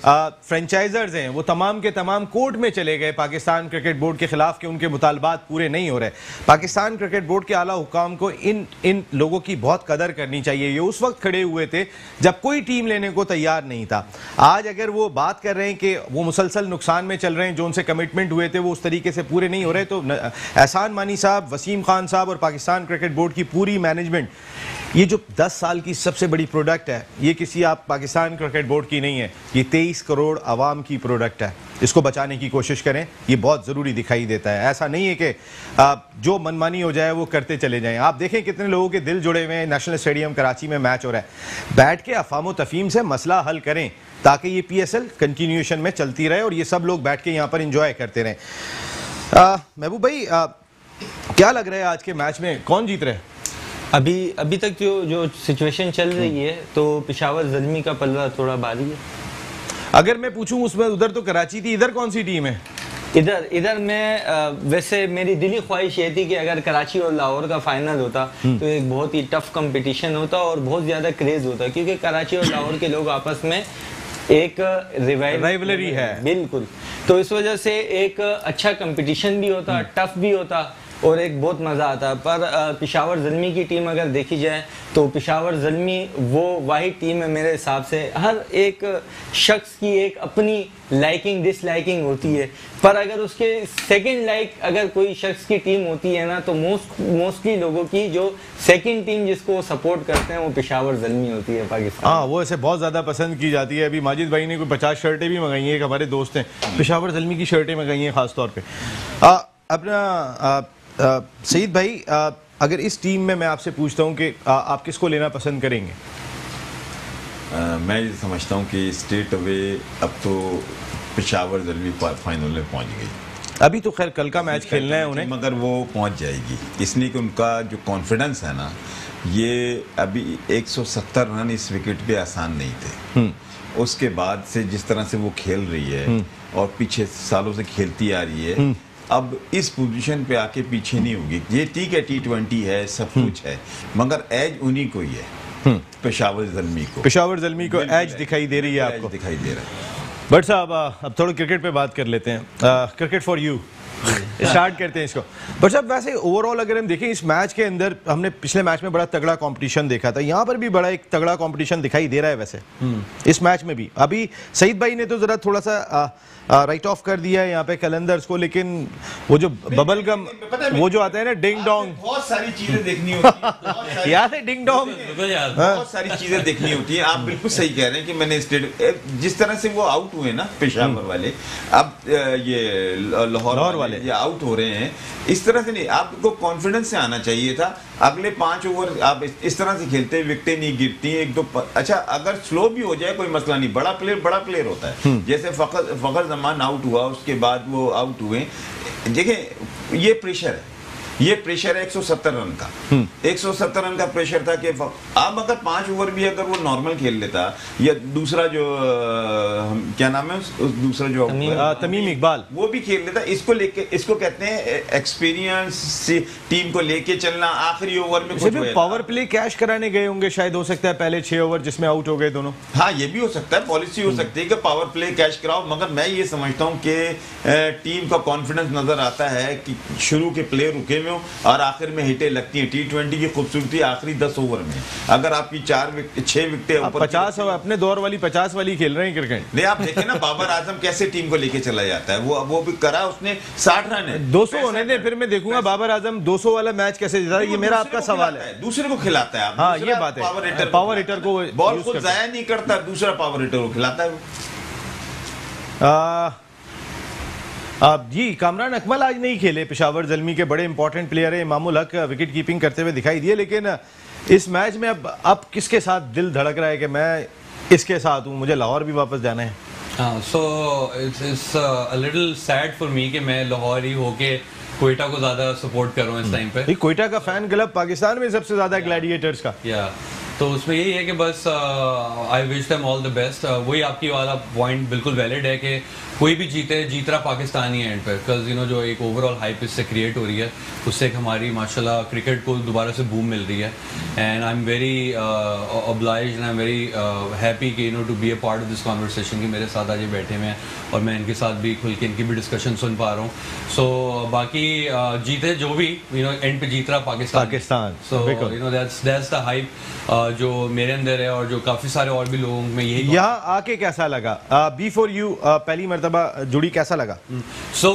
फ्रेंचाइजर्स हैं वो तमाम के तमाम कोर्ट में चले गए पाकिस्तान क्रिकेट बोर्ड के खिलाफ कि उनके मुतालबात पूरे नहीं हो रहे। पाकिस्तान क्रिकेट बोर्ड के आला हुकाम को इन लोगों की बहुत कदर करनी चाहिए। ये उस वक्त खड़े हुए थे जब कोई टीम लेने को तैयार नहीं था। आज अगर वो बात कर रहे हैं कि वो मुसलसल नुकसान में चल रहे हैं, जो उनसे कमिटमेंट हुए थे वो उस तरीके से पूरे नहीं हो रहे, तो एहसान मानी साहब, वसीम खान साहब और पाकिस्तान क्रिकेट बोर्ड की पूरी मैनेजमेंट, ये जो 10 साल की सबसे बड़ी प्रोडक्ट है, ये किसी आप पाकिस्तान क्रिकेट बोर्ड की नहीं है, ये 23 करोड़ आवाम की प्रोडक्ट है। इसको बचाने की कोशिश करें, ये बहुत ज़रूरी दिखाई देता है। ऐसा नहीं है कि जो मनमानी हो जाए वो करते चले जाएं। आप देखें कितने लोगों के दिल जुड़े हुए हैं। नेशनल स्टेडियम कराची में मैच हो रहा है, बैठ के अफाम तफहीम से मसला हल करें ताकि ये PSL कंटिन्यूएशन में चलती रहे और ये सब लोग बैठ के यहाँ पर इंजॉय करते रहें। महबूब भाई, क्या लग रहा है आज के मैच में कौन जीत रहे हैं? अभी तक जो सिचुएशन चल रही है तो पेशावर ज़ल्मी का पल्ला थोड़ा भारी है। अगर मैं पूछूं उसमें, उधर तो कराची थी, इधर कौन सी टीम है? इधर मैं वैसे मेरी दिली ख्वाहिश ये थी कि अगर कराची और लाहौर का फाइनल होता तो एक बहुत ही टफ कंपटीशन होता और बहुत ज़्यादा क्रेज होता, क्योंकि कराची और लाहौर के लोग आपस में एक राइवलरी है। बिल्कुल, तो इस वजह से एक अच्छा कंपटीशन भी होता, टफ भी होता और एक बहुत मज़ा आता। पर पेशावर ज़ल्मी की टीम अगर देखी जाए तो पेशावर ज़ल्मी वो वाहिद टीम है मेरे हिसाब से। हर एक शख्स की एक अपनी लाइकिंग डिसलाइकिंग होती है, पर अगर उसके सेकंड लाइक अगर कोई शख्स की टीम होती है ना, तो मोस्टली लोगों की जो सेकंड टीम जिसको सपोर्ट करते हैं वो पेशावर ज़ल्मी होती है पाकिस्तान। हाँ, वो ऐसे बहुत ज़्यादा पसंद की जाती है। अभी माजिद भाई ने कोई 50 शर्टें भी मंगाई हैं, एक हमारे दोस्त हैं पेशावर ज़ल्मी की शर्टें मंगाई हैं ख़ास तौर पर। अपना सईद भाई, अगर इस टीम में मैं आपसे पूछता हूं कि आप किसको लेना पसंद करेंगे? मैं ये समझता हूं कि स्टेट अवे अब तो पेशावर ज़ल्मी फाइनल में पहुंच गई। अभी तो खैर कल का मैच खेलना है उन्हें, मगर वो पहुंच जाएगी, इसलिए कि उनका जो कॉन्फिडेंस है ना, ये अभी 170 रन इस विकेट पे आसान नहीं थे। उसके बाद से जिस तरह से वो खेल रही है और पीछे सालों से खेलती आ रही है, अब इस पोजीशन पे आके पीछे नहीं होगी। ये ठीक है, T20 है, सब कुछ है, मगर एज उन्हीं को ही है, पेशावर ज़ल्मी को एज दिखाई दे रही है, आपको दिखाई दे रहा है। बट साहब, अब थोड़ा क्रिकेट पे बात कर लेते हैं। क्रिकेट फॉर यू स्टार्ट करते हैं इसको। बट साहब, वैसे ओवरऑल अगर हम देखें इस मैच के अंदर, हमने पिछले मैच में बड़ा तगड़ा कंपटीशन देखा था, यहाँ पर भी बड़ा एक तगड़ा कंपटीशन दिखाई दे रहा है वैसे इस मैच में भी। अभी सईद भाई ने तो जरा थोड़ा सा राइट ऑफ कर दिया है यहाँ पे कैलेंडर्स को, लेकिन वो जो बबल गम वो जो आता है ना, डिंग डोंग, बहुत सारी चीजें देखनी होती है। याद है डिंग डोंग? बहुत सारी चीजें देखनी होती है। आप बिल्कुल सही कह रहे हैं कि मैंने जिस तरह से वो आउट हुए ना पेशावर वाले, अब ये लाहौर वाले ये आउट हो रहे हैं, इस तरह से नहीं। आपको कॉन्फिडेंस से आना चाहिए था। अगले 5 ओवर आप इस तरह से खेलते, विकेटें नहीं गिरती, 1-2 अच्छा अगर स्लो भी हो जाए कोई मसला नहीं, बड़ा प्लेयर होता है। जैसे फखर जमान आउट हुआ, उसके बाद वो आउट हुए। देखें, ये प्रेशर है, ये प्रेशर है 170 रन का। 170 रन का प्रेशर था कि अब अगर 5 ओवर भी अगर वो नॉर्मल खेल लेता, या दूसरा जो क्या नाम है दूसरा जो तमीम इकबाल, वो भी खेल लेता, इसको लेके, इसको कहते हैं एक्सपीरियंस, टीम को लेके चलना। आखिरी ओवर में कुछ पावर प्ले कैश कराने गए होंगे शायद, हो सकता है पहले 6 ओवर जिसमें आउट हो गए दोनों। हाँ, ये भी हो सकता है, पॉलिसी हो सकती है कि पावर प्ले कैश कराओ, मगर मैं ये समझता हूँ कि टीम का कॉन्फिडेंस नजर आता है कि शुरू के प्ले रुके और आखिर में हिटें लगती हैं। T20 की खूबसूरती आखिरी 10 ओवर में, अगर आपकी 6 विकेटें ऊपर, 50 अपने दौर वाली 50 वाली खेल रहे हैं क्रिकेट। नहीं, आप देखें ना बाबर आजम कैसे टीम को लेके चला जाता है, वो भी करा उसने। 60 रन है, 200 होने दे, फिर मैं देखूंगा बाबर आजम 200 वाला मैच कैसे जीता। ये मेरा आपका सवाल है। दूसरे को खिलाता है। हाँ, ये बात है, पावर हिटर को बॉल खुद जाया नहीं करता, दूसरा पावर हिटर को खिलाता है। जी, कामरान अकमल आज नहीं खेले, पेशावर ज़ल्मी के बड़े इंपॉर्टेंट प्लेयर है। इमामुल हक विकेट कीपिंग करते हुए दिखाई दिए, लेकिन इस मैच में अब किसके साथ दिल धड़क रहा है कि मैं इसके साथ हूँ, मुझे लाहौर भी वापस जाना है। हाँ, so it's a little sad for me कि मैं लाहौर ही होके कोयटा को ज्यादा सपोर्ट कर रहा हूँ इस टाइम पे। कोयटा का फैन क्लब पाकिस्तान में सबसे ज्यादा ग्लैडिएटर्स का। तो उसमें यही है कि बस I wish them all the best. वही आपकी वाला पॉइंट बिल्कुल वैलिड है कि कोई भी जीत रहा पाकिस्तान ही है एंड पे, बिकॉज जो एक ओवरऑल हाइप इससे क्रिएट हो रही है, उससे एक हमारी माशाल्लाह क्रिकेट को दोबारा से बूम मिल रही है। And I am very obliged and I am very happy कि to be a part of this conversation, कि मेरे साथ आज ये बैठे हुए हैं और मैं इनके साथ भी खुल के इनकी भी डिस्कशन सुन पा रहा हूँ। सो बाकी जीते जो भी एंड पे जीत रहा Pakistan. So that's the hype जो मेरे अंदर है और जो काफी सारे और भी लोगों में यही। यहाँ आके कैसा लगा? B4U पहली मर्तबा जुड़ी, कैसा लगा? सो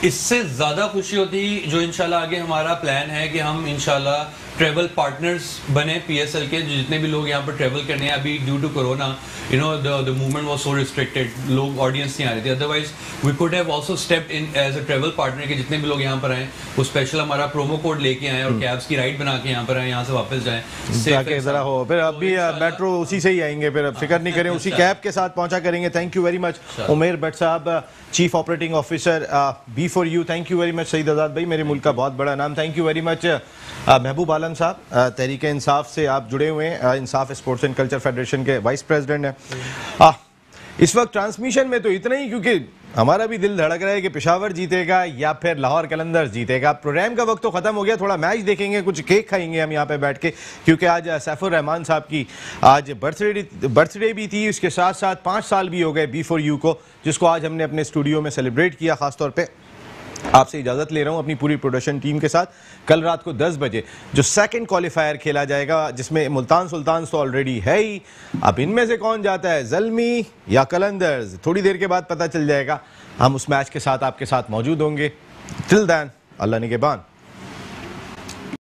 इससे ज्यादा खुशी होती जो इंशाल्लाह आगे हमारा प्लान है कि हम इंशाल्लाह ट्रेवल पार्टनर्स बने PSL के, जितने भी लोग यहाँ पर ट्रेवल करने हैं। अभी due to corona the movement was so restricted, लोग ऑडियंस नहीं आ रही थी, otherwise we could have also stepped in as a travel partner के जितने भी लोग यहाँ पर आए वो स्पेशल हमारा प्रोमो कोड लेके आए और कैब्स की राइड बना के यहाँ पर आए, यहाँ से वापस जाएं जरा हो। फिर अब भी मेट्रो उसी से ही आएंगे, फिर अब फिक्र नहीं करें, उसी कैब के साथ पहुंचा करेंगे। Thank you very much Umer Bhatt साहब, chief operating officer B4U। Thank you very much Saeed Azad भाई, मेरे मुल्क का बहुत बड़ा नाम। थैंक यू वेरी मच महबूब आलम साहब, तहरीक इंसाफ से आप जुड़े हुए हैं, इंसाफ स्पोर्ट्स एंड कल्चर फेडरेशन के वाइस प्रेसिडेंट हैं। इस वक्त ट्रांसमिशन में तो इतना ही, क्योंकि हमारा भी दिल धड़क रहा है कि पेशावर जीतेगा या फिर लाहौर कलंदर्स जीतेगा। प्रोग्राम का वक्त तो खत्म हो गया, थोड़ा मैच देखेंगे, कुछ केक खाएंगे हम यहाँ पे बैठ के, क्योंकि आज सैफुर रहमान साहब की आज बर्थडे भी थी, उसके साथ साथ 5 साल भी हो गए B4U को, जिसको आज हमने अपने स्टूडियो में सेलिब्रेट किया। खासतौर पर आपसे इजाज़त ले रहा हूं अपनी पूरी प्रोडक्शन टीम के साथ। कल रात को 10 बजे जो सेकंड क्वालिफायर खेला जाएगा, जिसमें मुल्तान सुल्तान तो ऑलरेडी है ही, अब इनमें से कौन जाता है, ज़ल्मी या कलंदर्स, थोड़ी देर के बाद पता चल जाएगा। हम उस मैच के साथ आपके साथ मौजूद होंगे। टिल देन अल्लाह निगहबान।